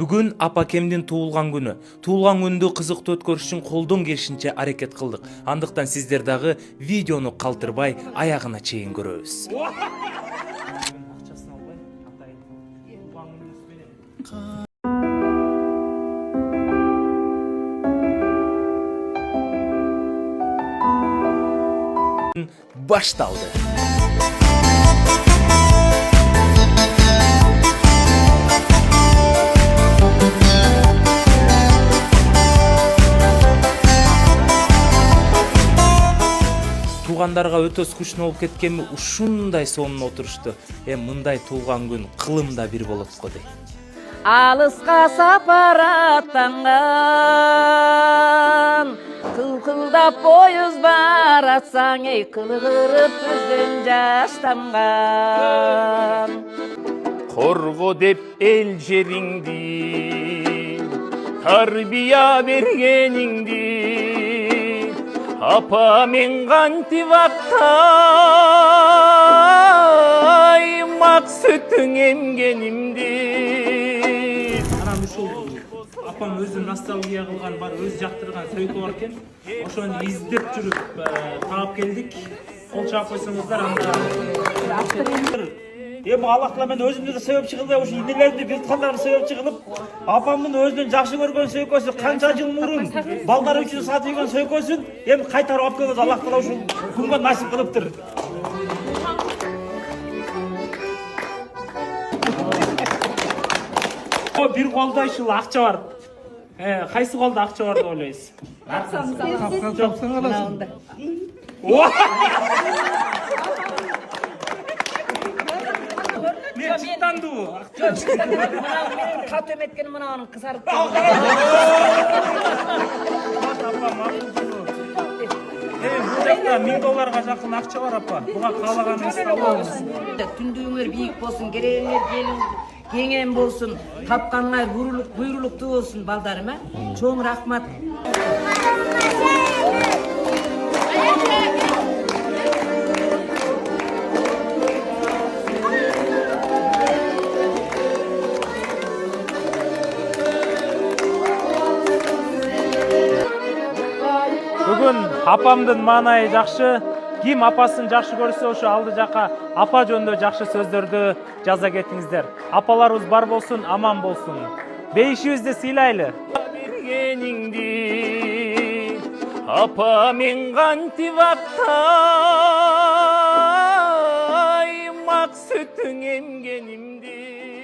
Бүгүн апакемдин туулган күнү. Туулган күндү кызыктуу өткөрүш үчүн колдон келишинче аракет кылдык. Андыктан сиздер дагы видеону калтырбай аягына чейин көрөбүз. Башталды. Туугандарга өтө скучно болуп кеткенми, ушундай сонун отурушту. Мындай туулган күн кылым да бир болот го дейт. Алыска сапар аттанган, кылкылдап поюз баратсаң, эй кылгырып көздөн жаш тамган. Корго деп эл жериңди, тарбия бергениңди, апа мен кантип аттаймак сүтүң эмгенимди. Анан ушул апам өзү ностальгия кылган, бар өзү жактырган сөйкө бар экен. Ошону издеп жүрүп таап келдик. Кол чаап койсоңуздар анда. Аллах тағала мен өзімді де себепші қылып, осы инелерімді бертқандарымды себепші қылып, апамның өзінен жақсы көрген сөйкөсі қанша жыл мұрын балдар үшін сатып жүрген сөйкөсін қайтарып алып келді. Аллах тағала үшін күнге насип қылыптыр. Bir kolda ушул акча бар. Кайсы колда акча бар деп ойлойсуз? Жоксаң аласың. Мен чыттанды бу. Кат эметкен мынанын кызарып Бул жакта $1000 жакын акча бар апа. Буга каалаганыңызды алабыз. түндүгүңөр бийик болсун, кереңер кеңен болсун, тапканыңар буйрулуктуу болсун балдарым, чоң рахмат. Бүгүн апамдын маанайы жакшы. Ким апасын жакшы көрсө, ошо алды жака апа жөнүндө жакшы сөздөрдү жаза кетиңиздер. Апаларыбыз бар болсун, аман болсун. Бейишибизди сыйлайлы. Бергениңди, апа мен кантип аттаймак сүтүң эмгенимди.